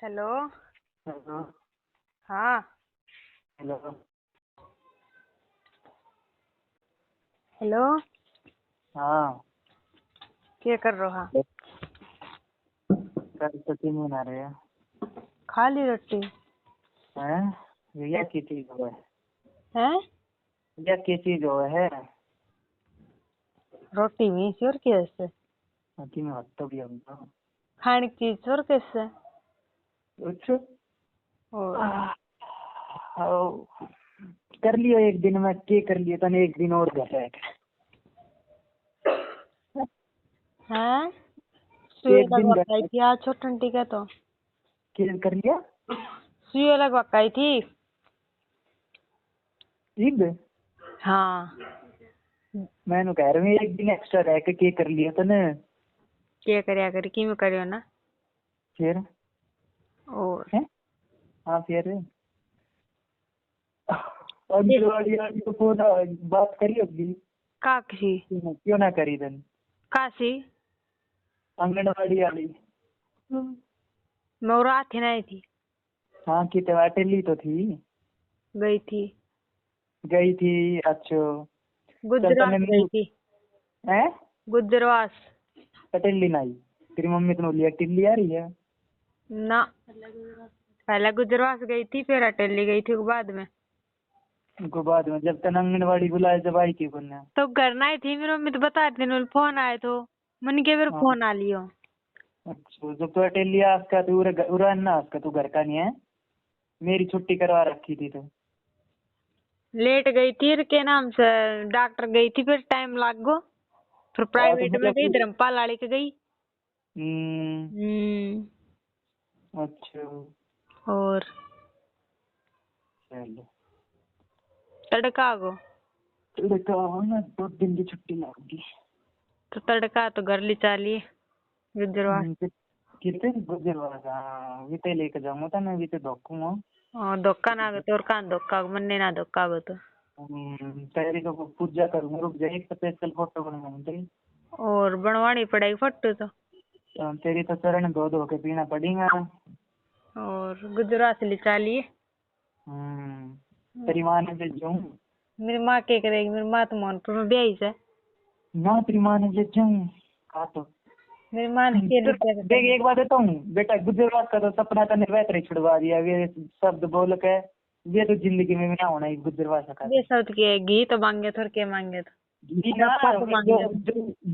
Hello. Hello. हाँ। Hello. Hello. हाँ। क्या कर रहा? कल तो तीन बना रहे हैं। खा ली रोटी? यह की चीज हो है? हैं? यह की चीज हो है? रोटी में और कैसे अति में हत्तो भी हम तो खाने की चीज और कैसे? अच्छा। और कर लियो एक दिन में के कर लियो तने एक दिन और घर है। हैं? सुई एक दिन लगवाई थी आज छोटी का तो के कर लिया सुई लगवाई थी। ईद हाँ। मैंने कह रहा हूँ एक दिन एक्स्ट्रा रह के कर लिया तने क्या करया करी कि मैं करियो ना फिर और है। हाँ फिर अंगनवाड़ी वाली को फोन बात करी होगी काशी क्यों ना करी तन काशी आंगनवाड़ी वाली मैं रात ही नहीं थी। हाँ कितने अटेली तो थी गई थी अच्छा। चल गुजरात तने गई थी। है गुजरात अटेली नहीं तेरी मम्मी तो लिया टिल्ली आ रही है ना पहले गुजरात गई थी फिर अटेली गई थी बाद में। उनको बाद में जब तक आंगनवाड़ी बुलाए जब आई थी पुण्य तो करना ही थी मेरी मम्मी तो बता रही थी फोन आए तो मन के फिर हाँ। फोन आ लियो। अच्छा जब तो अटेली आसका तू उरा ना आसका तू घर का नहीं है मेरी छुट्टी करवा रखी थी तो लेट गई थी के नाम से डॉक्टर गई थी फिर टाइम लाग गो फिर तो प्राइवेट में मतलब गई धर्मपाल वाली के गई। अच्छा और चलो तड़का गो तड़का ना 2 दिन की छुट्टी लगेगी तो तड़का तो घर ले चालिए गुजरवा कितने गुजरवा वीते लेके जाऊंगा था ना वीते धोखूंगा और धोखा ना गो तोर कान धोखा मन्ने ना धोखा गो तो तैयारी को पूजा करूंगा रुक जाए एक स्पेशल फोटो बनवाऊंगी और बनवानी पड़ेगी फोटो तो तेरी तो चरण धो धो के पीना पड़ेगा और गुजरात ले चालिए। तेरी माँ ने भेज जाऊँ मेरी माँ क्या करेगी मेरी माँ तो मोहनपुर में ब्याही है। ना तेरी माँ ने भेज जाऊँ कहा तो मेरी माँ ने क्या लिखा है? देख एक बात देता हूँ बेटा गुजरात का तो सपना तने वैतरे छुड़वा दिया वे शब्द बोल के ये तो जिंदगी में ना होना ही गुजरात का ये सब के घी तो मांगे थोड़े के मांगे तो जी ना तो मांगे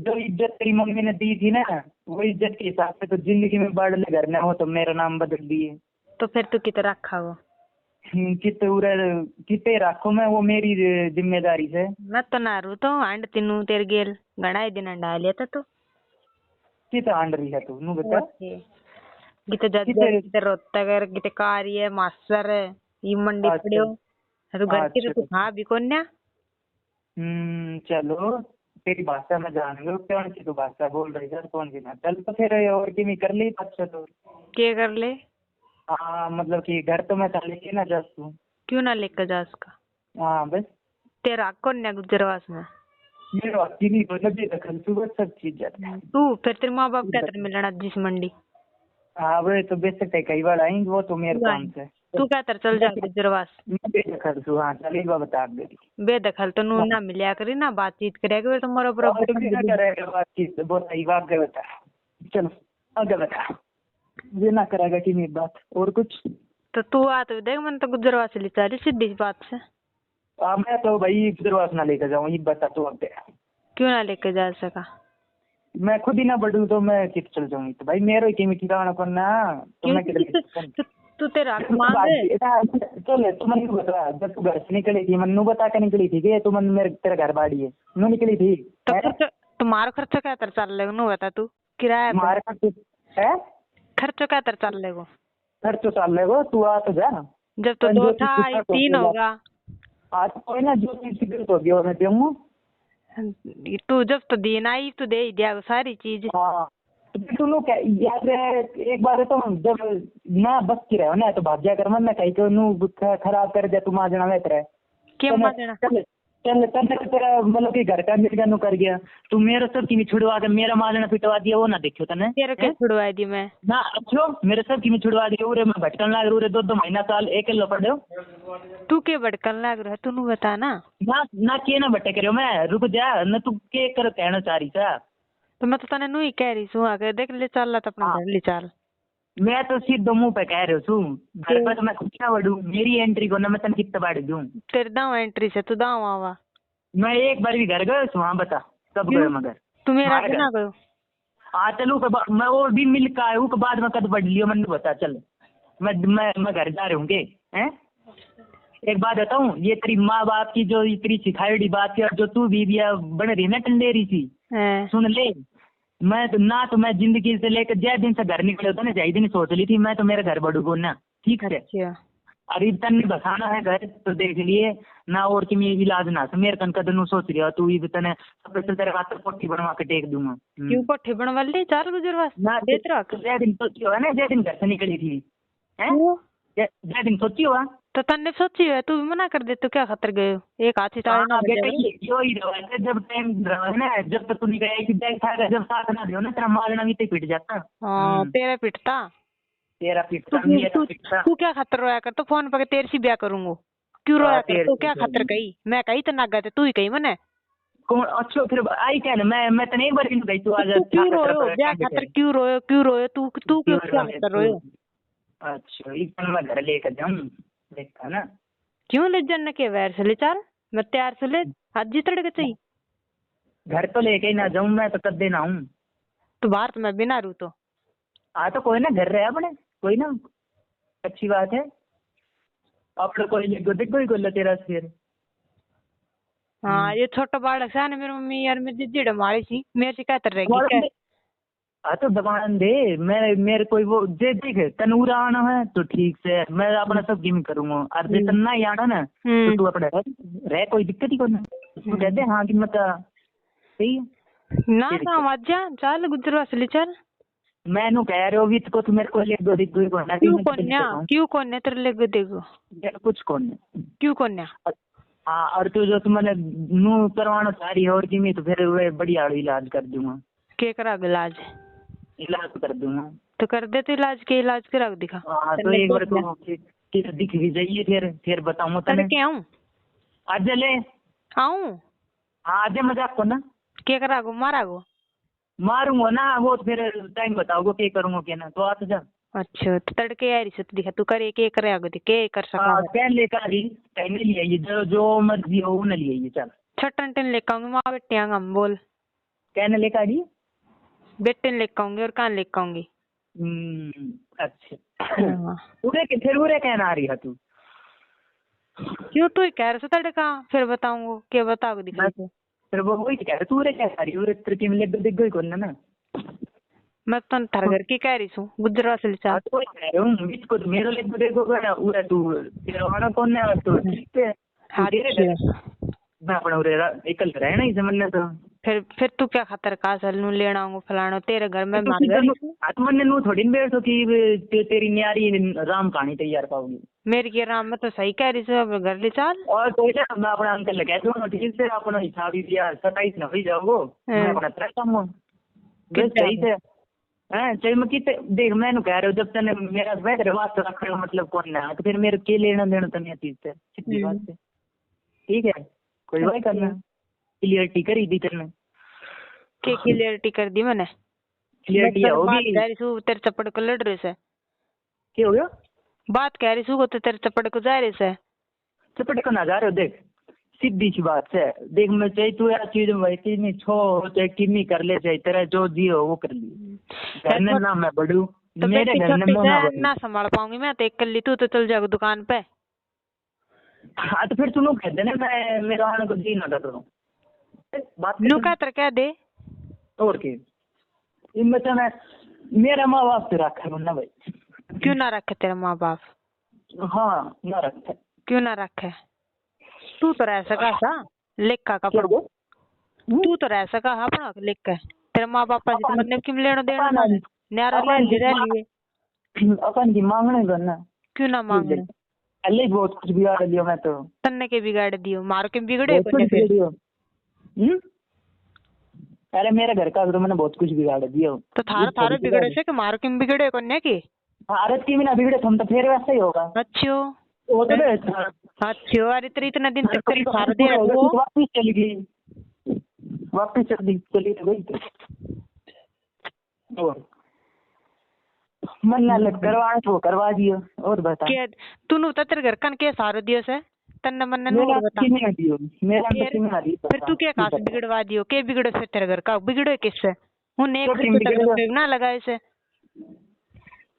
जो इज्जत तेरी मम्मी ने दी थी ना वो इज्जत के हिसाब से तो जिंदगी में बढ़ ले घर ना हो तो मेरा नाम बदल दिए तो फिर तू कितना रखा वो किते रखो मैं वो मेरी जिम्मेदारी से मैं तो ना रू तो आंड तीनू तेरे गेल घना ही दिन अंडा लिया था तो किते आंड रही है तू नू बता किते जज्जर किते रोहतगर किते कार्य मास्टर ये मंडी अच्छा पड़ियो तो घर की अच्छा तो हाँ भी कौन ना। चलो तेरी भाषा में जान लो कौन सी तू भाषा बोल रही है कौन सी ना चल तो फिर और की कर ली अच्छा तो क्या कर ले? हाँ मतलब कि घर तो मैं लेके ना जा तू क्यों ना लेकर जा उसका? हाँ बस तेरा कौन ना गुजरवास में मेरे बाकी नहीं मतलब बेदखल तू बस सब चीज जाता है तू फिर तेरे माँ बाप क्या तेरे मिलना जिस मंडी हाँ वो तो बेशक है कई बार आएंगे वो तो मेरे काम से तू क्या तेरे चल जा गुजरवास मैं बेदखल तू हाँ चल एक बार बता दे बेदखल तो नू ना मिलिया करी ना बातचीत करेगा तो मोर ऊपर क्या करेगा बातचीत बहुत सही बात आगे बता चलो आगे बता ये ना करेगा कि मेरी बात और कुछ तो तू आ तो देख मन तो गुजरवास से लिखा रही सीधी बात से मैं तो भाई गुजरवास ना लेकर जाऊँ ये बता तू अब क्यों ना लेके जा सका? मैं खुद ही ना बढ़ू तो मैं कित चल जाऊंगी तो भाई मेरे की मिट्टी का करना तो मैं तू तेरा हक मांगे चल तू मन बता जब तू घर से निकली थी मन्नू बता के निकली थी कि तू मन मेरे तेरा घर बाड़ी है नू निकली थी तो तुम्हारा खर्चा क्या तर चल लेगा नू बता तू किराया तुम्हारे है खर्चो क्या तर चल लेगा खर्च तो चल लेगा तू आ तो जा जब तो 2 था 3 होगा आज कोई ना जो चीज सिगरेट होगी और मैं दूंगा तू जब तो दिन आई तो दे ही दिया सारी चीज। हाँ तू लोग याद रहे एक बार तो जब ना बस की रहे ना तो भाग जा कर मैं कहीं को नू खराब कर दिया तू माजना में रहे क्या माजना चल करने तो तेरा मतलब कि घर का मिर्गा नु कर गया, तू मेरे सब की छुड़वा के मेरा मालना पिटवा दिया, वो ना देखियो तने तेरे के छुड़वा दी मैं ना। अच्छो मेरे सब की छुड़वा दिया, उरे मैं भटकन लाग रे 2 महीना साल एक लो पड़ो। तू के भटकन लाग रहा है तू बता ना। ना के ना भटक रहो मैं, रुक जा न, तू के कर कहना चाह रही था। तो मैं तो तने नू ही कह रही हूँ आगे देख ले चल ला तो अपना घर ले चल। मैं तो सीधे मुंह पे कह रही हूँ, घर पर तो मैं कुछ ना बढ़ू, मेरी एंट्री को ना मैं तन कितना बाढ़ दूं। तेरे दाव एंट्री से तू दाव आवा। मैं एक बार भी घर गया वहाँ बता कब गए मगर तू मेरा बिना गयो। हाँ चलू मैं और भी मिल का आयु के बाद में कद बढ़ लियो मैंने बता चल। मैं घर जा रहा हूँ के हैं। एक बात बताऊँ, ये तेरी माँ बाप की जो तेरी सिखाई बात थी और जो तू बीबिया बन रही ना टंडेरी सी, सुन ले। मैं तो ना तो मैं जिंदगी से लेकर जय दिन से घर निकले होता ना जय दिन सोच ली थी मैं तो मेरे घर बढ़ू ना, ठीक है। अरे तन बसाना है घर तो देख लिए ना, और कि मैं इलाज ना तो मेरे कन कदम सोच रहा तू ये तने सब तेरे हाथ कोठी बनवा के टेक दूंगा। क्यों कोठी बनवा ली चार गुजरवा ना देत रख जय दिन सोची होगा ना, जय दिन घर से निकली थी हैं, जय दिन सोची होगा तो तन्ने सोची है तू भी मना कर दे तो क्या खतर गए एक हाथी ताले ना बेटा यो ही रहा है जब टाइम रहा है ना, जब तक तू नहीं गया कि बैग था जब साथ ना दियो ना तेरा मारना भी तो पिट जाता। हाँ तेरा पिटता तेरा पिटता मेरा पिटता। तू क्या खतर रोया कर तो फोन पर तेरे से ब्याह करूंगा क्यों रोया कर तू क्या खतर कही मैं कही तो नागा तू ही कही मने कौन अच्छो फिर आई क्या ना मैं तने एक बार इन गई तू आज क्यों रोयो ब्याह खातर क्यों रोयो तू क्यों क्या खतर रोयो। अच्छा इतना मैं घर लेकर जाऊं देखा ना क्यों ले जाने के वैर से ले चल मैं तैयार से ले आज जी तड़के चाहिए घर तो लेके ही ना जाऊं मैं तो कद ना हूं तो बाहर तो मैं बिना रू तो तो कोई ना घर रहे अपने कोई ना अच्छी बात है अपने कोई देख कोई गोल तेरा फिर। हाँ ये छोटा बालक है ना मेरी मम्मी यार मेरी जिड़ मारी सी मेरे से क्या तर रहेगी तो भगवान दे मैं मेरे कोई वो जे देख तनूर आना है तो ठीक से मैं अपना सब गेम करूंगा और जे तन्ना ही आना ना तो तू अपने रह कोई दिक्कत ही कोई तू कहते हाँ कि मत सही ना काम आज जा चल गुजरवा से ले चल मैं नु कह रहे हो भी तो तू मेरे को ले दो दिख गई कोना क्यों कोन्या तेरे ले देखो कुछ कोन क्यों कोन्या। हाँ और तू जो तुमने नू करवाना चाह रही है और की तो फिर वे बढ़िया इलाज कर दूंगा के करा इलाज तो कर दूंगा तो कर दे तो इलाज के इलाज करा दिखा। हाँ तो एक बार तो दिख भी जाइए फिर बताऊंगा तने के आऊं आज ले आऊं हाँ आज मजाक को ना के करा गो मारा गो मारूंगा ना वो फिर टाइम बताओगे क्या करूंगा क्या ना तो आ तो जा। अच्छा तो तड़के यारी से दिखा तू करे के करे आगो के कर सका कैन लेकर आ रही कैन ले आइए जो मर्जी हो वो न ले आइए चल छटन टेन लेकर आऊंगी माँ बेटे हम बोल कैन लेकर आ रही बेटे लेकर आऊंगी और कान लेकर आऊंगी। अच्छा उरे के फिर उरे कहना आ रही है तू क्यों तू कह रहा तड़का फिर बताऊंगा क्या बताओ दिखा फिर वो वही कह रहा तू उरे क्या आ रही उरे तृतीय में दिख गई कौन ना मैं तो थार घर की कह रही हूँ गुजरवा से लिचा तो कह रहा हूँ इसको मेरे लिए तो देखो ना उरे तू तेरा वाला कौन है तो ठीक है हाँ मैं अपना उरे एकल रहना ही समझना तो फिर तू क्या खतर का सल नु लेना आऊंगा फलाना तेरे घर में आत्मन नु थोड़ी बैठो कि तेरी न्यारी राम कहानी तैयार पाऊंगी मेरी की राम में तो सही कह रही है घर ले चल और कोई ना मैं अपना अंकल कह दूंगा ठीक से अपना हिसाब ही दिया 27 न हो जाओगे मैं अपना तरह करूंगा सही से हैं चल मैं कितने देख मैं कह रहा हूँ जब तने मेरा बेहतर वास्ते रखने का मतलब कौन ना तो फिर मेरे के लेना देना तने चीज से सीधी बात है ठीक है कोई वही करना क्लियरिटी करी दी तेने के क्लियरिटी कर दी मैंने क्लियरिटी होगी कह रही हूँ तेरे चप्पड़ को लड़ रहे से क्या हो गया बात कह रही हूँ तो तेरे चप्पड़ को जा रहे से चप्पड़ को ना जा रहे हो देख सीधी सी बात है देख मैं चाहे तू यार चीज वैसी नहीं छो चाहे किन्नी कर ले चाहे तेरा जो जी हो वो कर ली घर में ना मैं बढ़ू तो मेरे घर में ना संभाल पाऊंगी मैं तो एक कर ली तू तो चल जाओ दुकान पे। हाँ तो फिर तू लोग कह देना मैं मेरा आने को जी ना कर बात नू का तर क्या दे और के इनमें तो मैं मेरा माँ बाप तो रखा ना भाई क्यों ना रखे तेरा माँ बाप हाँ ना रखे क्यों ना रखे तू तो रह सका सा लेखा का तू तो रह सका अपना लिख के तेरे माँ बाप का मतलब क्यों लेना देना न्यारा ले लिए अपन की मांगने करना क्यों ना मांगने पहले ही बहुत कुछ बिगाड़ लिया मैं तो। तन्ने के बिगाड़ दियो, मारो के बिगड़े बहुत को कुछ फिर। बिगाड़ दियो। अरे मेरे घर का तो मैंने बहुत कुछ बिगाड़ दिया। तो थारे थारे बिगड़े से कि मारो के बिगड़े को ने की। भारत की भी ना बिगड़े तुम तो फिर वैसा ही होगा। अच्छो वो तो रहता। अच्छो, अरे तेरे इतना दिन तक तेरे तो थारे दे रहा वो। वापिस चली गई, वापिस चली तो गई। और मन ना लग करवाना तो करवा दियो। और बता के तूने तो तेरे घर कन के सारो दियो से तन्ने मन्ने मेरा नूर बता। किसी ने दियो, मेरा तो किसी ने दियो। फिर तू क्या कास बिगड़वा दियो, के बिगड़े से तेरे घर का बिगड़े किससे? उन्हें एक छोटी रुपये बिगड़े तक ना लगाए से।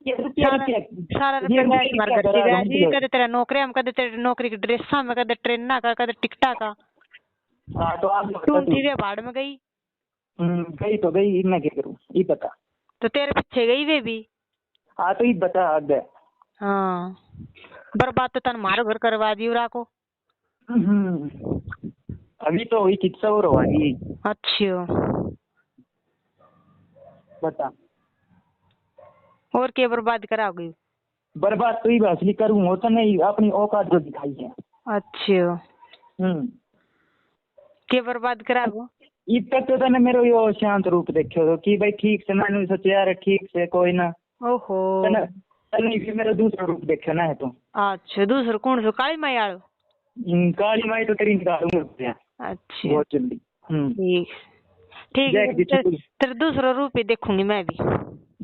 ये रुपया रुपया सारा रुपया गैस मार घर से गया जी। कदे तेरा नौकरी हम कदे तेरे नौकरी की ड्रेसा में, कदे ट्रेन का, कदे टिकटा का। हाँ तो आप तू ठीक है भाड़ में गई। गई तो गई, मैं क्या करूँ ये बता। तो तेरे पीछे गई वे भी। हाँ तो ये बता आगे। हाँ बर्बाद तो तन मारो घर करवा दियो राको। अभी तो वही किस्सा और हुआ जी। अच्छा बता और क्या बर्बाद कराओगी? बर्बाद तो ही असली करूँ हो तो नहीं, अपनी औकात जो दिखाई है। अच्छा क्या बर्बाद कराओ? इब तक तो तने मेरो यो शांत रूप देखो तो कि भाई ठीक से मैंने सोचा यार ठीक से कोई ना। ओहो तने भी मेरा दूसरा रूप देखो ना है तो। अच्छा दूसरा कौन सो? काली माई आलो? काली माई तो तेरी निकालूंगा। अच्छा बहुत जल्दी। ठीक ठीक है, तेरा दूसरा रूप ही देखूंगी मैं भी।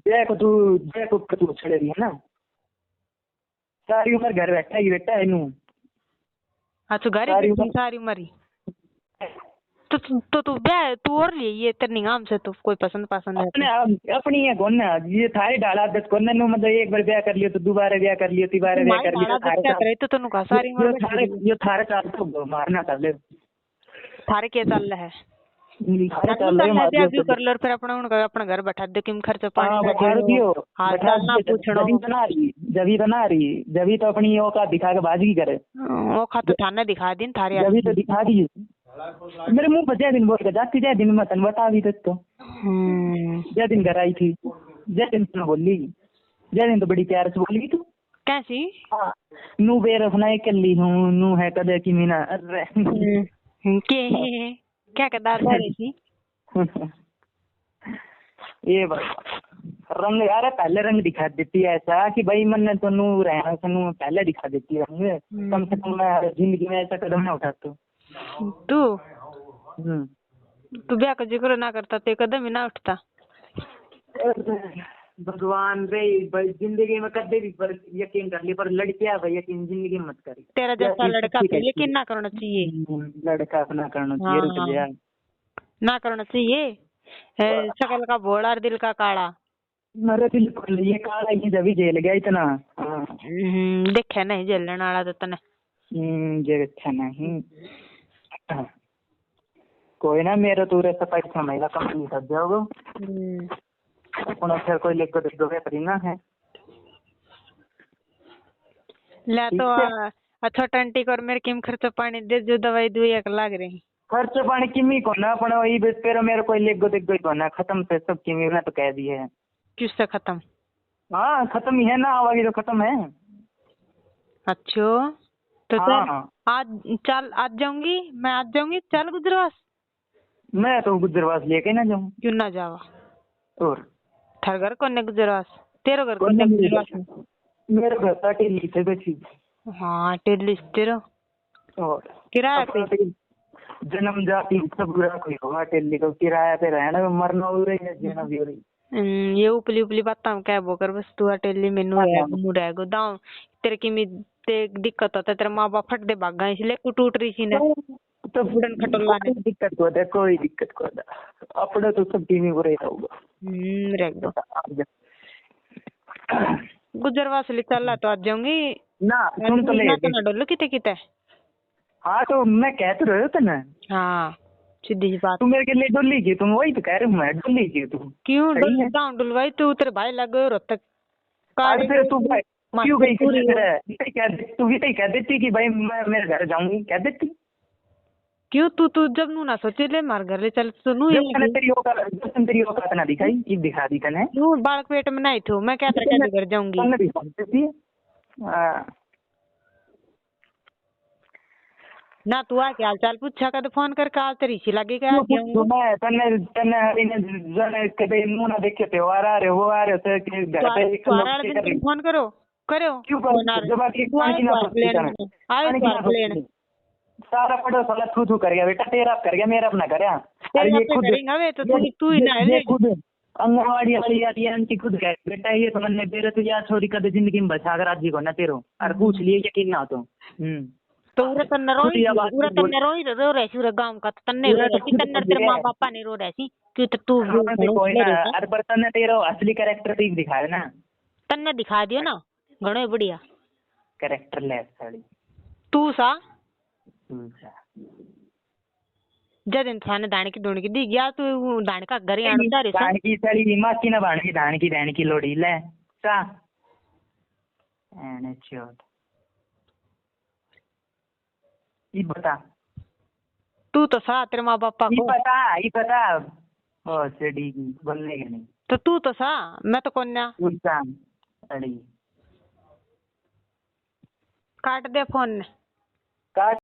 देखो तू छड़े रही है ना, सारी उम्र घर बैठा ही बैठा है नू। अच्छा घर सारी उम्र ही तो तू ब्याह तू और लिए ये तेरे निगाम से तो कोई पसंद है अपनी है कौन ना ये थारी डाला दस कौन नु मतलब एक बार ब्याह कर लियो तो दोबारा ब्याह कर लियो तीबारा ब्याह कर लियो तो तनु का सारी उम्र ये थारे चाल तो मारना कर ले। थारे क्या चल रहा है? चल रहे अभी कर लो फिर अपना घर बैठा दे किम खर्च पानी बैठा दियो ना पूछना जभी तो ना रही जभी तो अपनी औकात दिखा के बाजी करे। औकात तो थाने दिखा दी थारी जभी तो दिखा दी मेरे मुंह पर जय दिन बोल के जाती जय दिन मत बता भी तो जय दिन घर आई थी जय दिन तुम बोली जय दिन तो बड़ी प्यार से बोली तू कैसी नू बेरफ ना कर ली हूँ नू है कदे की मीना के क्या कहता थी ये बस रंग यार पहले रंग दिखा देती है ऐसा कि भाई मन तो नू रहना सनू पहले दिखा देती है रंग कम से कम मैं जिंदगी में ऐसा कदम ना उठाता तू ब्याह का जिक्र ना करता तो कदम ही ना उठता। भगवान रे भाई जिंदगी में कदे भी पर यकीन कर लिया पर लड़कियां भाई यकीन जिंदगी में मत करी। तेरा जैसा लड़का पे यकीन ना करना चाहिए। लड़का अपना करना चाहिए रुक जा ना करना चाहिए। शकल का भोला और दिल का काला। मेरे बिल्कुल ये काला ही जब जेल गया इतना देखे नहीं जेलने वाला तो तने जे अच्छा नहीं कोई ना मेरा तूरे से पैसा महिला कंपनी कर जाओगे फिर कोई लेकर दे दोगे परिना है ले तो अच्छा टंटी कर मेरे किम खर्च पानी दे जो दवाई दुई एक लाग रही खर्च पानी किमी को ना अपन वही बेर मेरे कोई लेगो देख को ना खत्म से सब किमी ना तो कह दिए है किससे खत्म? हाँ खत्म ही है ना आवागी तो खत्म है। अच्छा तो हाँ। आज चल आज जाऊंगी मैं आज जाऊंगी चल गुजरवास। मैं तो गुजरवास लेके ना जाऊँ क्यों ना जावा और थार घर कौन गुजरवास? तेरा घर कौन गुजरवास में? मेरे घर का टेली से बेची। हाँ टेली तेरा और किराया पे जन्म जाति सब बुरा कोई होगा टेली को किराया पे रहना मरना हो रही है जीना भी हो रही। ये उपली उपली बात हम क्या बोकर बस तू टेली मेनू रह गो दाऊ तेरे की मी ते दिक्कत होता तेरे माँ बाप फट दे भाग गए इसलिए टूट रही थी ना तो बुढ़न खटोला ने दिक्कत को दे कोई दिक्कत को दे अपने तो सब टीवी को रह होगा रह गो गुजरवास ले चल तो आज जाऊंगी ना सुन तो ले ना डोलो किते किते। हाँ तो मैं कह तो रहे हो ना हाँ सीधी सी बात तू मेरे के लिए डोली की तुम वही तो कह रहे हो मैं डोली की तू क्यों डुलवाई तू तेरे भाई लग गए रोहतक फिर तू क्यों गई तू भी कह देती कि भाई मैं मेरे घर जाऊंगी कह देती क्यों तू जब नू ना सोचे ले मार घर ले चल तो नू तेरी औकात ना दिखाई ये दिखा दी तने नू बालक पेट में नहीं थो मैं क्या तेरे घर जाऊंगी ना तू आ क्या हाल चाल पूछा कर फोन करके आज तेरी सी लगी क्या मैं तन्ने तन्ने हरीने जने कदे मुंह ना देखे त्योहार आ रहे हो वो आ रहे थे कि घर पे एक लोग वाले के दिन फोन करो करो क्यों फोन आ जब आके पानी ना लेने सारा पड़ो साला थू थू कर गया बेटा तेरा कर गया मेरा अपना कर अरे ये खुद करेंगे वे तो तू ही ना ले खुद अंगनवाड़ी वाली आती है उनकी खुद कह बेटा ये समझ में बेरे तो यार छोरी कदे जिंदगी में बचा कर आज जी को ना तेरो और पूछ लिए यकीन ना तो उरे तन्ने रोई रो रही सी उरे गांव का तन्ने रो रही सी तन्ने तेरे मां बापा ने रो रही सी कि तो तू कोई ना अरे पर तन्ने तेरो असली कैरेक्टर ठीक दिखाए ना तन्ने दिखा दियो ना घणो बढ़िया कैरेक्टर लेस साड़ी तू सा जद इंसान दाने की ढूंढ की दी गया तू दाने का घर आने जा रही दान की साड़ी मासी ना बाण की दान की लोड़ी ले सा एने चोट ये बता तू तो सा तेरे माँ बापा को ये पता ओ सेडी बोलने के नहीं तो तू तो सा मैं तो कौन अड़ी काट दे फोन काट